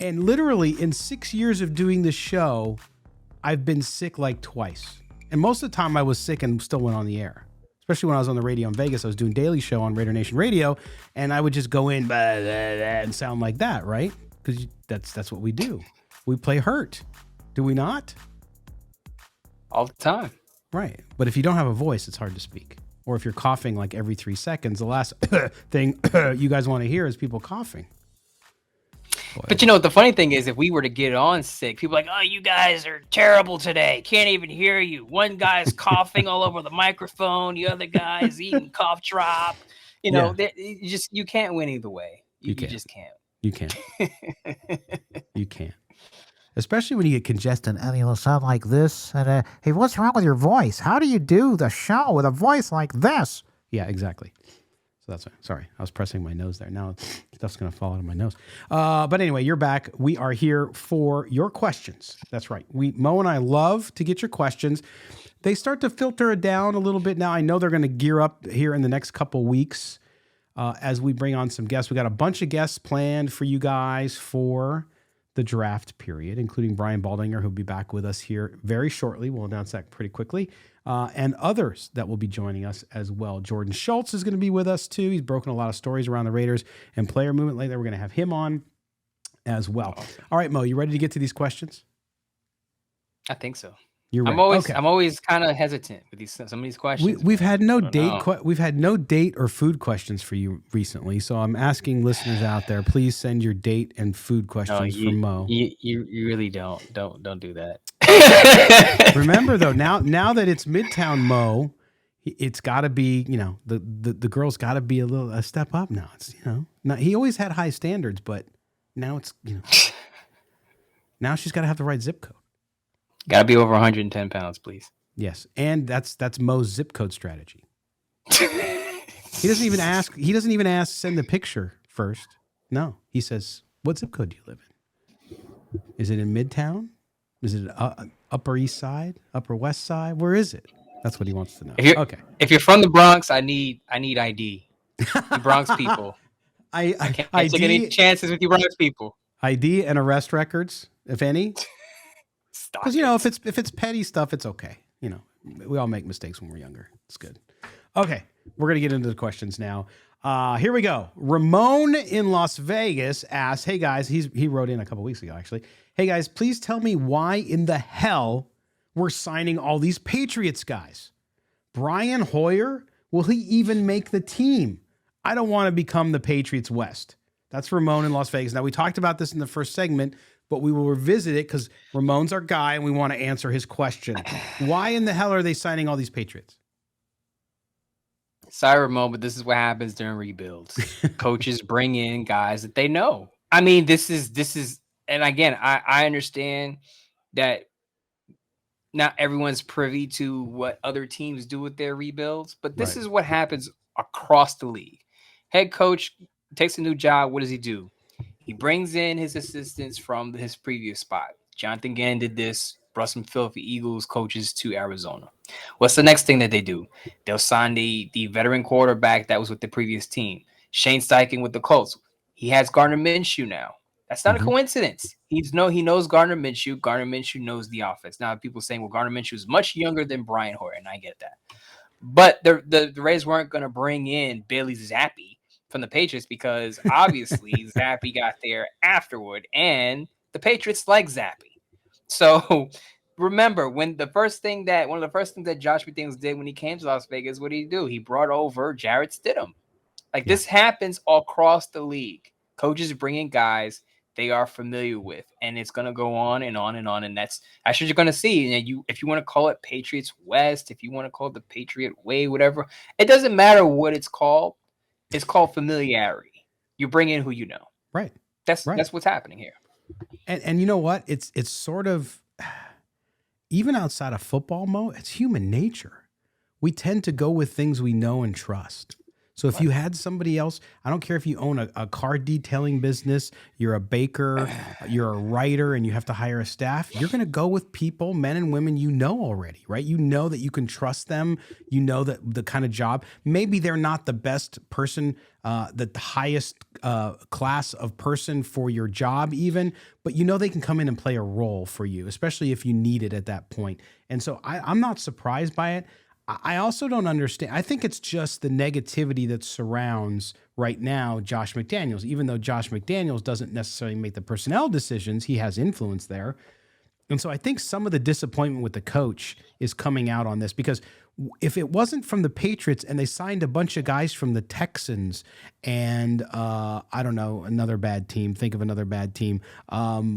And literally in 6 years of doing the show, I've been sick like twice. And most of the time I was sick and still went on the air. Especially when I was on the radio in Vegas. I was doing Daily Show on Raider Nation Radio, and I would just go in and sound like that, right? Because that's what we do. We play hurt. Do we not? All the time. Right. But if you don't have a voice, it's hard to speak. Or if you're coughing like every 3 seconds, the last thing you guys want to hear is people coughing. Boy. But the funny thing is, if we were to get on sick, people are like, oh, you guys are terrible today. Can't even hear you. One guy's coughing all over the microphone. The other guy's eating cough drop. You can't win either way. You just can't. You can't. You can't. Especially when you get congested and you'll sound like this. And hey, what's wrong with your voice? How do you do the show with a voice like this? Yeah, exactly. So that's sorry. I was pressing my nose there. Now stuff's going to fall out of my nose. But anyway, you're back. We are here for your questions. That's right. Mo and I love to get your questions. They start to filter it down a little bit now. I know they're going to gear up here in the next couple weeks as we bring on some guests. We got a bunch of guests planned for you guys for the draft period, including Brian Baldinger, who'll be back with us here very shortly. We'll announce that pretty quickly. And others that will be joining us as well. Jordan Schultz is going to be with us too. He's broken a lot of stories around the Raiders and player movement lately. We're going to have him on as well. Awesome. All right, Mo, you ready to get to these questions? I think so. You're right. I'm always kind of hesitant with some of these questions. We've had no date or food questions for you recently, so I'm asking listeners out there, please send your date and food questions for Mo. You really don't do that. Remember though, now that it's Midtown Mo, it's got to be, the girl's got to be a step up now. It's now he always had high standards, but now it's now she's got to have the right zip code. Got to be over 110 pounds, please. Yes, and that's Mo's zip code strategy. He doesn't even ask. Send the picture first. No, he says, "What zip code do you live in? Is it in Midtown? Is it Upper East Side? Upper West Side? Where is it?" That's what he wants to know. If you're from the Bronx, I need ID. You Bronx people. I can't take any chances with you Bronx people. ID and arrest records, if any. Because if it's petty stuff, it's okay. We all make mistakes when we're younger. It's good. Okay, we're gonna get into the questions now. Here we go. Ramon in Las Vegas asks, "Hey guys," he wrote in a couple weeks ago actually. "Hey guys, please tell me why in the hell we're signing all these Patriots guys. Brian Hoyer, will he even make the team? I don't want to become the Patriots West." That's Ramon in Las Vegas. Now we talked about this in the first segment, but we will revisit it because Ramon's our guy and we want to answer his question. Why in the hell are they signing all these Patriots? Sorry, Ramon, but this is what happens during rebuilds. Coaches bring in guys that they know. I mean, this is, and again, I understand that not everyone's privy to what other teams do with their rebuilds, but this is what happens across the league. Head coach takes a new job. What does he do? He brings in his assistants from his previous spot. Jonathan Gann did this, brought some filthy Eagles coaches to Arizona. What's the next thing that they do? They'll sign the veteran quarterback that was with the previous team. Shane Steichen with the Colts. He has Gardner Minshew now. That's not a coincidence. He knows Gardner Minshew. Gardner Minshew knows the offense. Now people saying, well, Gardner Minshew is much younger than Brian Hoyer, and I get that. But the Rays weren't going to bring in Bailey Zappi from the Patriots because obviously Zappi got there afterward, and the Patriots like Zappi. So remember, one of the first things that Josh McDaniels did when he came to Las Vegas, what did he do? He brought over Jarrett Stidham. This happens all across the league. Coaches bring in guys they are familiar with, and it's going to go on and on and on. And that's what you're going to see. And if you want to call it Patriots West, if you want to call it the Patriot Way, whatever, it doesn't matter what it's called. It's called familiarity. You bring in who you know. Right. That's what's happening here. And you know what? It's sort of, even outside of football, Mo, it's human nature. We tend to go with things we know and trust. So if you had somebody else, I don't care if you own a car detailing business, you're a baker, you're a writer, and you have to hire a staff, you're going to go with people, men and women you know already, right? You know that you can trust them. You know that the kind of job, maybe they're not the best person, the highest class of person for your job even, but you know they can come in and play a role for you, especially if you need it at that point. And so I'm not surprised by it. I also don't understand. I think it's just the negativity that surrounds right now Josh McDaniels. Even though Josh McDaniels doesn't necessarily make the personnel decisions, he has influence there. And so I think some of the disappointment with the coach is coming out on this, because if it wasn't from the Patriots and they signed a bunch of guys from the Texans and I don't know, another bad team, think of another bad team, Washington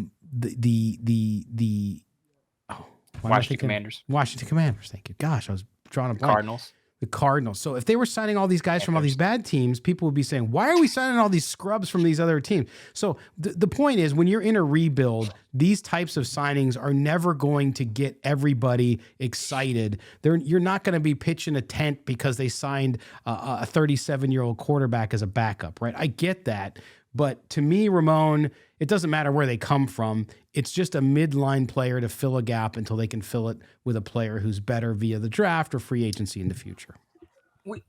Commanders. Washington Commanders, thank you. Gosh, I was drawing a blank. Cardinals. The Cardinals. So if they were signing all these guys from all these bad teams, people would be saying, why are we signing all these scrubs from these other teams? So the point is, when you're in a rebuild, these types of signings are never going to get everybody excited. You're not going to be pitching a tent because they signed a 37-year-old quarterback as a backup, right? I get that. But to me, Ramon, it doesn't matter where they come from. It's just a midline player to fill a gap until they can fill it with a player who's better via the draft or free agency in the future.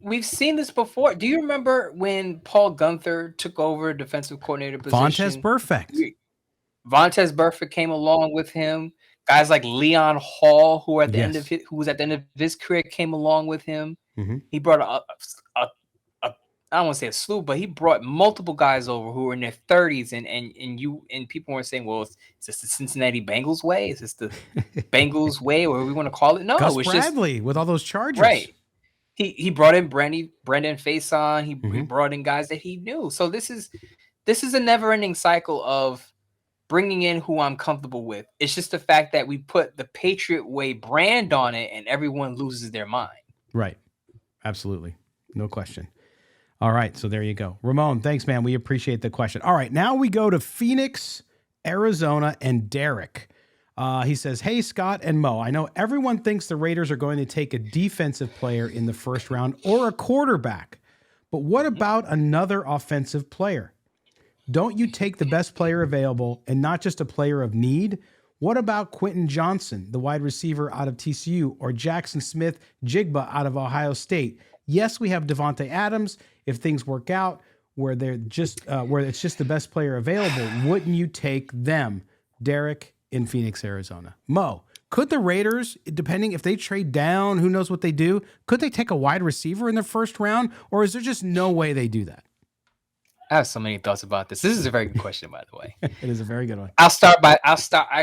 we've seen this before. Do you remember when Paul Gunther took over defensive coordinator position? Vontez Burfict came along with him. Guys like Leon Hall, who at the end of who was at the end of his career, came along with him. Mm-hmm. He brought a I don't want to say a slew, but he brought multiple guys over who were in their 30s, and people weren't saying, well, is this the Cincinnati Bengals way? Is this the Bengals way, or we want to call it? No, Gus it was Bradley just with all those Chargers, right? He brought in Brendan Faison. He brought in guys that he knew. So this is a never-ending cycle of bringing in who I'm comfortable with. It's just the fact that we put the Patriot Way brand on it, and everyone loses their mind. Right. Absolutely. No question. All right. So there you go. Ramon, thanks, man. We appreciate the question. All right. Now we go to Phoenix, Arizona, and Derek. He says, hey, Scott and Mo, I know everyone thinks the Raiders are going to take a defensive player in the first round or a quarterback, but what about another offensive player? Don't you take the best player available and not just a player of need? What about Quentin Johnson, the wide receiver out of TCU, or Jackson Smith-Jigba out of Ohio State? Yes, we have Devontae Adams. If things work out where it's just the best player available, wouldn't you take them? Derek in Phoenix, Arizona. Mo, could the Raiders, depending if they trade down, who knows what they do, could they take a wide receiver in the first round, or is there just no way they do that? I have so many thoughts about this. This is a very good question, by the way. It is a very good one. I'll start. I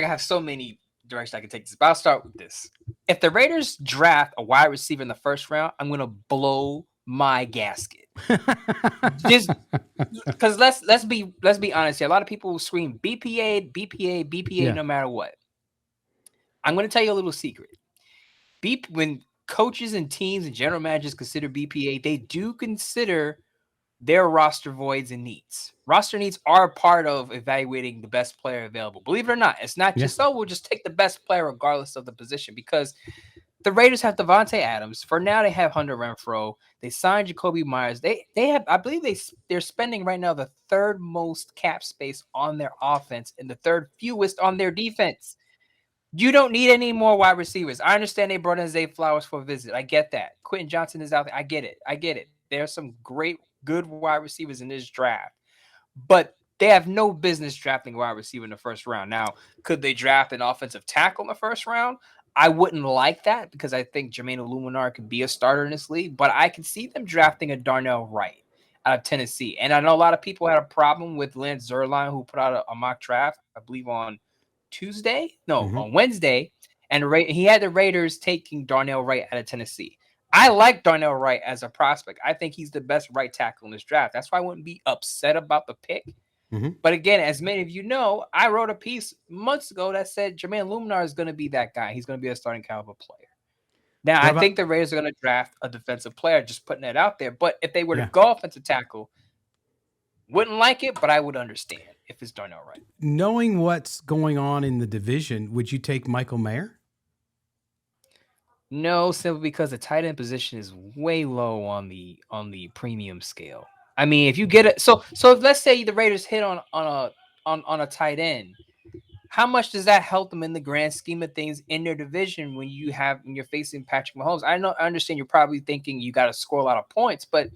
have so many directions I can take this, but I'll start with this. If the Raiders draft a wide receiver in the first round, I'm going to blow my gasket. Just because let's be honest here. A lot of people will scream BPA, no matter what. I'm going to tell you a little secret. When coaches and teams and general managers consider BPA, they do consider their roster voids and needs. Roster needs are a part of evaluating the best player available. Believe it or not, it's not just, we'll just take the best player regardless of the position, because the Raiders have Devontae Adams. For now, they have Hunter Renfrow. They signed Jacoby Myers. They have, I believe they're spending right now the third most cap space on their offense and the third fewest on their defense. You don't need any more wide receivers. I understand they brought in Zay Flowers for a visit. I get that. Quentin Johnson is out there. I get it. There's some good wide receivers in this draft, but they have no business drafting a wide receiver in the first round. Now, could they draft an offensive tackle in the first round? I wouldn't like that, because I think Jermaine Illuminar could be a starter in this league, but I could see them drafting a Darnell Wright out of Tennessee. And I know a lot of people had a problem with Lance Zierlein, who put out a mock draft, I believe on Wednesday, and he had the Raiders taking Darnell Wright out of Tennessee. I like Darnell Wright as a prospect. I think he's the best right tackle in this draft. That's why I wouldn't be upset about the pick. But again, as many of you know, I wrote a piece months ago that said Jermaine Illuminar is going to be that guy. He's going to be a starting caliber player. Now, I think the Raiders are going to draft a defensive player, just putting that out there. But if they were to go offensive tackle, wouldn't like it, but I would understand if it's Darnell Wright. Knowing what's going on in the division, would you take Michael Mayer? No, simply because the tight end position is way low on the premium scale. I mean, if you get it, so if, let's say the Raiders hit on a tight end, how much does that help them in the grand scheme of things in their division when you're facing Patrick Mahomes? I understand you're probably thinking you got to score a lot of points, but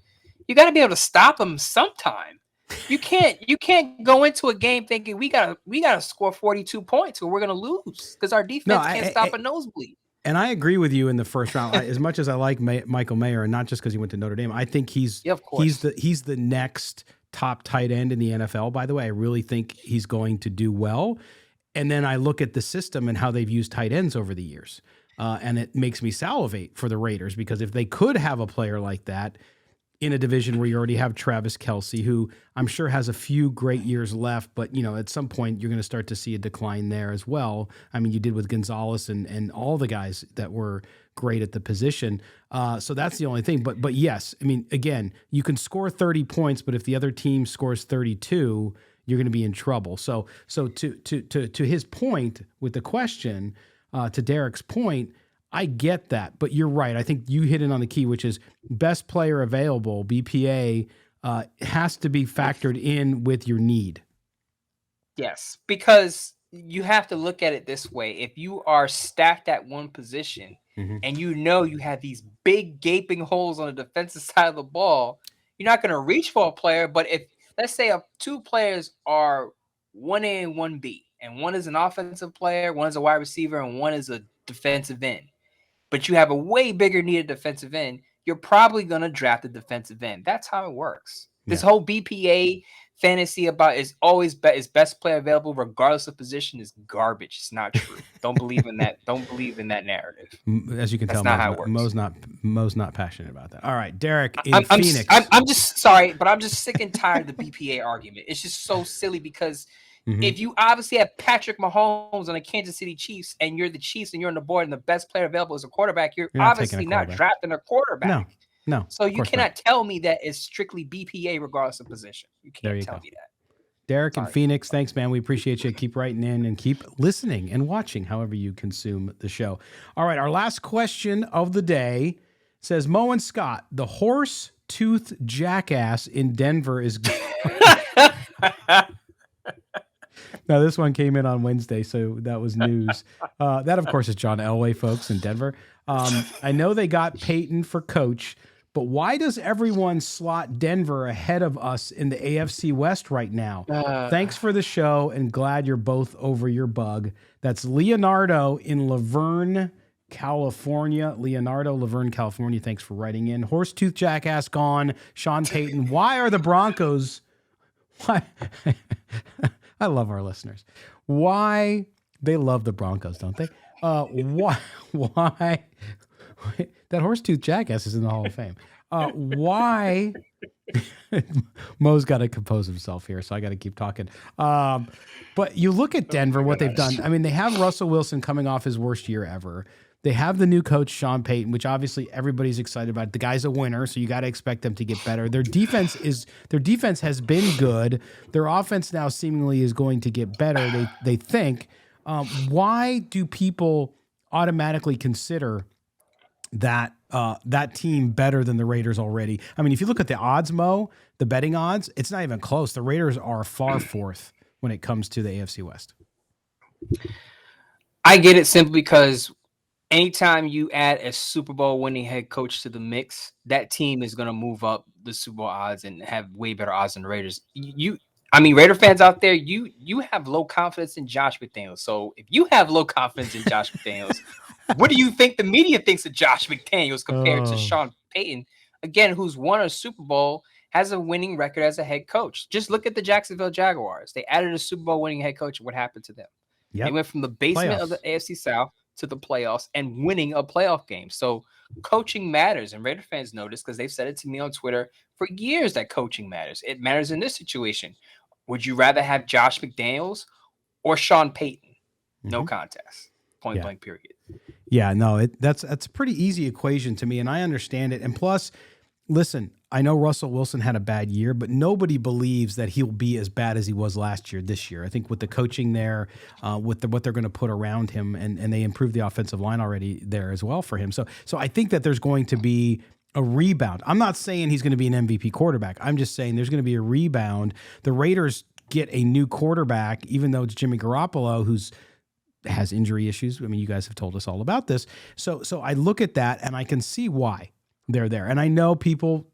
you got to be able to stop him sometime. You can't go into a game thinking we gotta score 42 points or we're gonna lose because our defense can't stop a nosebleed. And I agree with you in the first round. As much as I like Michael Mayer, and not just because he went to Notre Dame, I think he's the next top tight end in the NFL. By the way, I really think he's going to do well. And then I look at the system and how they've used tight ends over the years, and it makes me salivate for the Raiders, because if they could have a player like that in a division where you already have Travis Kelce, who I'm sure has a few great years left, but at some point you're going to start to see a decline there as well. I mean, you did with Gonzalez and all the guys that were great at the position. So that's the only thing. But yes, I mean, again, you can score 30 points, but if the other team scores 32, you're going to be in trouble. So to his point with the question, to Derek's point, I get that, but you're right. I think you hit it on the key, which is best player available, BPA, has to be factored in with your need. Yes, because you have to look at it this way. If you are stacked at one position and you have these big gaping holes on the defensive side of the ball, you're not going to reach for a player. But if, let's say, two players are 1A and 1B, and one is an offensive player, one is a wide receiver, and one is a defensive end, but you have a way bigger needed defensive end, you're probably going to draft a defensive end. That's how it works. This whole BPA fantasy about is always is best player available regardless of position is garbage. It's not true. Don't believe in that. Don't believe in that narrative. As you can tell, Mo's not passionate about that. All right, Derek in Phoenix. I'm just sorry, but I'm just sick and tired of the BPA argument. It's just so silly because if you obviously have Patrick Mahomes on the Kansas City Chiefs and you're the Chiefs and you're on the board and the best player available is a quarterback, you're obviously not drafting a quarterback. No. So you cannot tell me that it's strictly BPA regardless of position. You can't tell me that. Derek in Phoenix, thanks, man. We appreciate you. Keep writing in and keep listening and watching however you consume the show. All right, our last question of the day says, Mo and Scott, the horse-tooth jackass in Denver is Now, this one came in on Wednesday, so that was news. That, of course, is John Elway, folks, in Denver. I know they got Peyton for coach, but why does everyone slot Denver ahead of us in the AFC West right now? Thanks for the show, and glad you're both over your bug. That's Leonardo in Laverne, California. Leonardo, Laverne, California. Thanks for writing in. Horsetooth jackass gone. Sean Payton. Why are the Broncos... Why... I love our listeners. Why they love the Broncos, don't they? Why that horsetooth jackass is in the Hall of Fame? Why? Mo's got to compose himself here, so I got to keep talking. But you look at Denver, what they've done. I mean, they have Russell Wilson coming off his worst year ever. They have the new coach, Sean Payton, which obviously everybody's excited about. The guy's a winner, so you got to expect them to get better. Their defense has been good. Their offense now seemingly is going to get better. They think. Why do people automatically consider that team better than the Raiders already? I mean, if you look at the odds, Mo, the betting odds, it's not even close. The Raiders are far fourth when it comes to the AFC West. I get it simply because anytime you add a Super Bowl winning head coach to the mix, that team is going to move up the Super Bowl odds and have way better odds than the Raiders. Raider fans out there, you have low confidence in Josh McDaniels. So if you have low confidence in Josh McDaniels, what do you think the media thinks of Josh McDaniels compared to Sean Payton, again, who's won a Super Bowl, has a winning record as a head coach? Just look at the Jacksonville Jaguars. They added a Super Bowl winning head coach. What happened to them? Yep. They went from the basement of the AFC South to the playoffs and winning a playoff game. So coaching matters, and Raider fans know this because they've said it to me on Twitter for years that coaching matters. It matters in this situation. Would you rather have Josh McDaniels or Sean Payton? No contest. Point blank period. Yeah, no, that's a pretty easy equation to me, and I understand it. And plus, listen, I know Russell Wilson had a bad year, but nobody believes that he'll be as bad as he was this year. I think with the coaching there, with what they're going to put around him, and they improved the offensive line already there as well for him. So I think that there's going to be a rebound. I'm not saying he's going to be an MVP quarterback. I'm just saying there's going to be a rebound. The Raiders get a new quarterback, even though it's Jimmy Garoppolo, has injury issues. I mean, you guys have told us all about this. So I look at that and I can see why they're there. And I know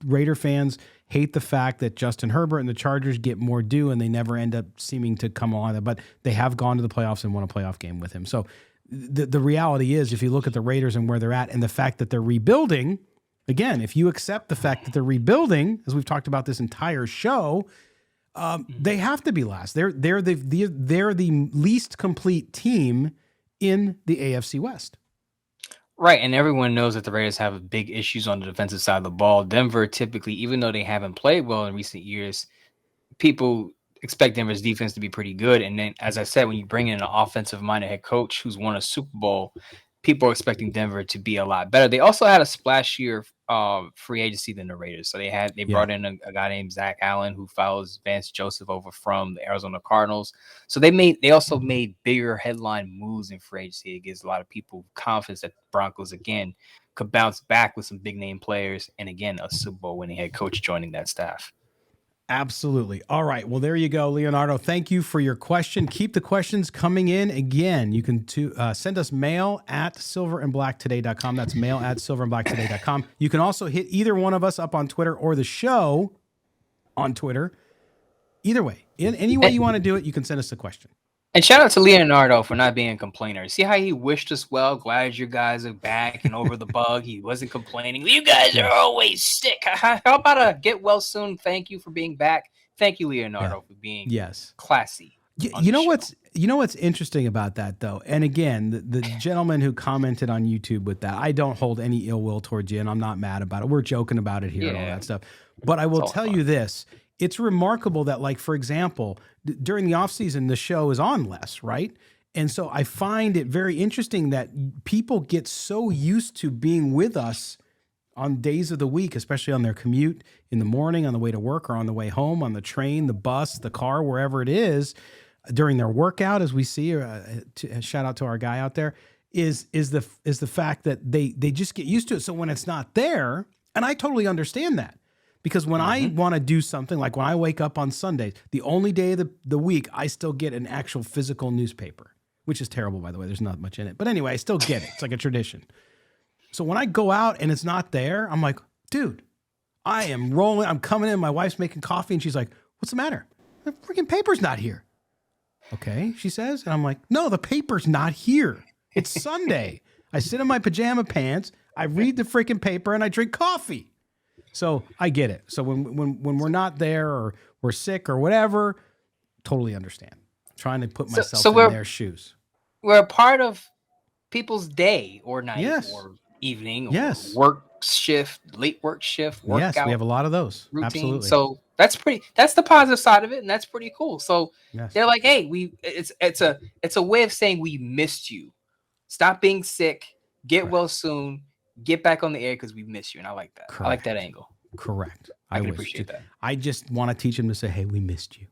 Raider fans hate the fact that Justin Herbert and the Chargers get more due and they never end up seeming to come along, but they have gone to the playoffs and won a playoff game with him. So the reality is, if you look at the Raiders and where they're at and the fact that they're rebuilding, again, if you accept the fact that they're rebuilding, as we've talked about this entire show, they have to be last. They're the least complete team in the AFC West. Right, and everyone knows that the Raiders have big issues on the defensive side of the ball. Denver typically, even though they haven't played well in recent years, people expect Denver's defense to be pretty good. And then, as I said, when you bring in an offensive-minded head coach who's won a Super Bowl, people are expecting Denver to be a lot better. They also had a splashier free agency than the Raiders. So they brought in a guy named Zach Allen who follows Vance Joseph over from the Arizona Cardinals. So they also made bigger headline moves in free agency. It gives a lot of people confidence that the Broncos again could bounce back with some big name players and again a Super Bowl winning head coach joining that staff. Absolutely. All right. Well, there you go, Leonardo. Thank you for your question. Keep the questions coming in. Again, you can send us mail at silverandblacktoday.com. That's mail at silverandblacktoday.com. You can also hit either one of us up on Twitter or the show on Twitter. Either way, in any way you want to do it, you can send us a question. And shout out to Leonardo for not being a complainer. See how he wished us well? Glad you guys are back and over the bug. He wasn't complaining. You guys are always sick. How about a get well soon? Thank you for being back. Thank you, Leonardo, for being classy. You know what's interesting about that, though? And again, the gentleman who commented on YouTube with that, I don't hold any ill will towards you, and I'm not mad about it. We're joking about it here and all that stuff. But I will tell you this. It's remarkable that, like, for example, during the off season, the show is on less, right? And so I find it very interesting that people get so used to being with us on days of the week, especially on their commute in the morning, on the way to work or on the way home, on the train, the bus, the car, wherever it is, during their workout, as we see, shout out to our guy out there, is the fact that they just get used to it. So when it's not there, and I totally understand that. Because when I want to do something, like when I wake up on Sundays, the only day of the week, I still get an actual physical newspaper, which is terrible, by the way. There's not much in it. But anyway, I still get it. It's like a tradition. So when I go out and it's not there, I'm like, dude, I am rolling. I'm coming in. My wife's making coffee. And she's like, what's the matter? The freaking paper's not here. Okay, she says. And I'm like, no, the paper's not here. It's Sunday. I sit in my pajama pants. I read the freaking paper and I drink coffee. So I get it. So when we're not there or we're sick or whatever, totally understand. Trying to put myself in their shoes. We're a part of people's day or night or evening or work shift, late work shift, workout. Yes, we have a lot of those. Routine. Absolutely. So that's the positive side of it, and that's pretty cool. So they're like, hey, it's a way of saying we missed you. Stop being sick. Get well soon. Get back on the air because we miss you, and I like that. Correct. I like that angle. Correct. I can appreciate that. I just want to teach them to say, "Hey, we missed you,"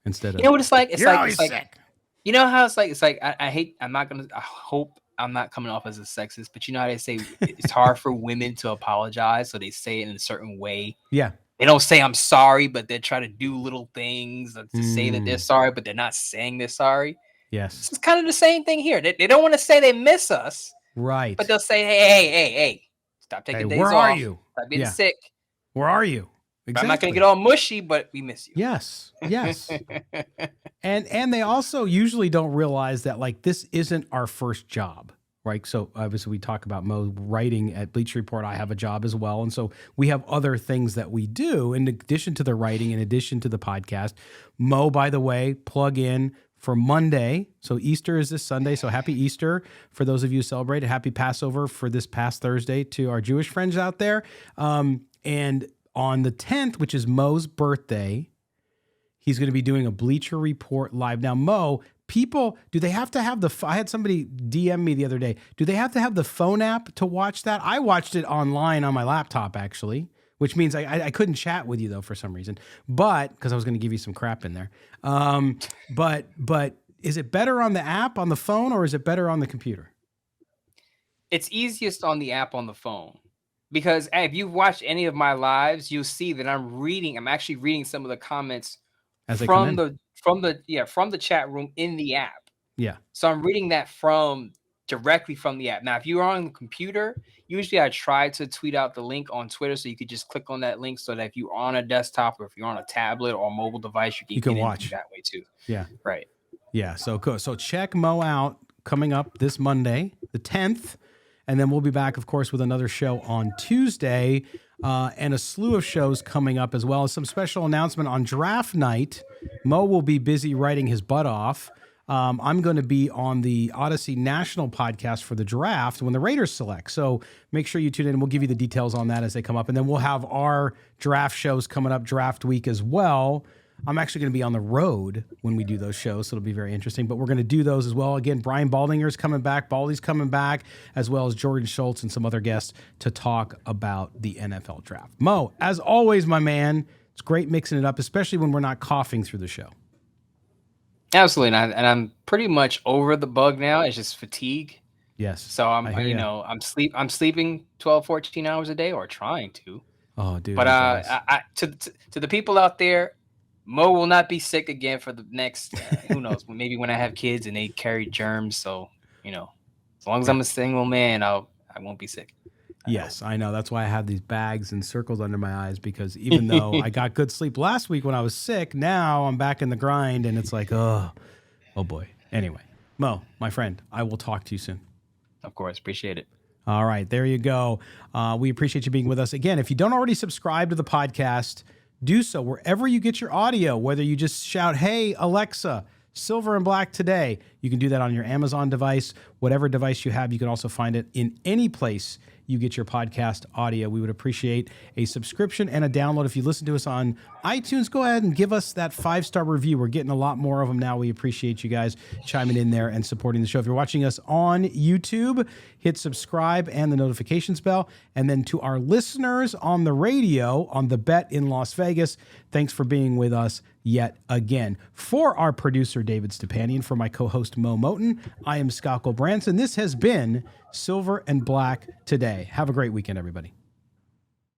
instead of you know what it's like. It's like sick. You know how it's like. It's like I hate. I hope I'm not coming off as a sexist, but you know how they say it's hard for women to apologize, so they say it in a certain way. Yeah. They don't say I'm sorry, but they try to do little things to say that they're sorry, but they're not saying they're sorry. Yes. It's kind of the same thing here. They don't want to say they miss us. Right. But they'll say, hey, stop taking days off. Where are you? Stop being sick. Where are you? Exactly. I'm not going to get all mushy, but we miss you. Yes. And they also usually don't realize that, like, this isn't our first job, right? So obviously we talk about Mo writing at Bleacher Report. I have a job as well. And so we have other things that we do in addition to the writing, in addition to the podcast. Mo, by the way, plug in for Monday. So Easter is this Sunday. So happy Easter for those of you who celebrate. Happy Passover for this past Thursday to our Jewish friends out there. And on the 10th, which is Mo's birthday, he's going to be doing a Bleacher Report live. Now, Mo, people, do they have to have I had somebody DM me the other day. Do they have to have the phone app to watch that? I watched it online on my laptop, actually, which means I couldn't chat with you, though, for some reason. But, because I was going to give you some crap in there. But is it better on the app on the phone, or is it better on the computer? It's easiest on the app on the phone. Because if you've watched any of my lives, you'll see that I'm actually reading some of the comments from the chat room in the app. Yeah. So I'm reading that directly from the app. Now, if you're on the computer, usually I try to tweet out the link on Twitter so you could just click on that link so that if you're on a desktop or if you're on a tablet or a mobile device, you can watch that way too. Yeah. Right. Yeah. So cool. So check Mo out coming up this Monday, the 10th. And then we'll be back, of course, with another show on Tuesday and a slew of shows coming up, as well as some special announcement on draft night. Mo will be busy writing his butt off. I'm going to be on the Odyssey National podcast for the draft when the Raiders select. So make sure you tune in. We'll give you the details on that as they come up. And then we'll have our draft shows coming up draft week as well. I'm actually going to be on the road when we do those shows, so it'll be very interesting. But we're going to do those as well. Again, Brian Baldinger's coming back. Baldy's coming back, as well as Jordan Schultz and some other guests to talk about the NFL draft. Mo, as always, my man, it's great mixing it up, especially when we're not coughing through the show. Absolutely, and I'm pretty much over the bug now. It's just fatigue. Yes. So I'm sleeping 12, 14 hours a day, or trying to. Oh, dude. But to the people out there, Mo will not be sick again for the next, who knows, maybe when I have kids and they carry germs. So, as long as I'm a single man, I won't be sick. Yes, I know. That's why I have these bags and circles under my eyes, because even though I got good sleep last week when I was sick, now I'm back in the grind and it's like, oh boy. Anyway, Mo, my friend, I will talk to you soon. Of course. Appreciate it. All right, there you go. We appreciate you being with us. Again, if you don't already subscribe to the podcast, do so wherever you get your audio, whether you just shout, hey, Alexa, Silver and Black today. You can do that on your Amazon device, whatever device you have. You can also find it in any place you get your podcast audio. We would appreciate a subscription and a download. If you listen to us on iTunes, go ahead and give us that 5-star review. We're getting a lot more of them now. We appreciate you guys chiming in there and supporting the show. If you're watching us on YouTube, hit subscribe and the notifications bell. And then to our listeners on the radio, on the Bet in Las Vegas, thanks for being with us yet again. For our producer, David Stepanian, for my co-host, Mo Moten, I am Scott Branson. This has been Silver and Black Today. Have a great weekend, everybody.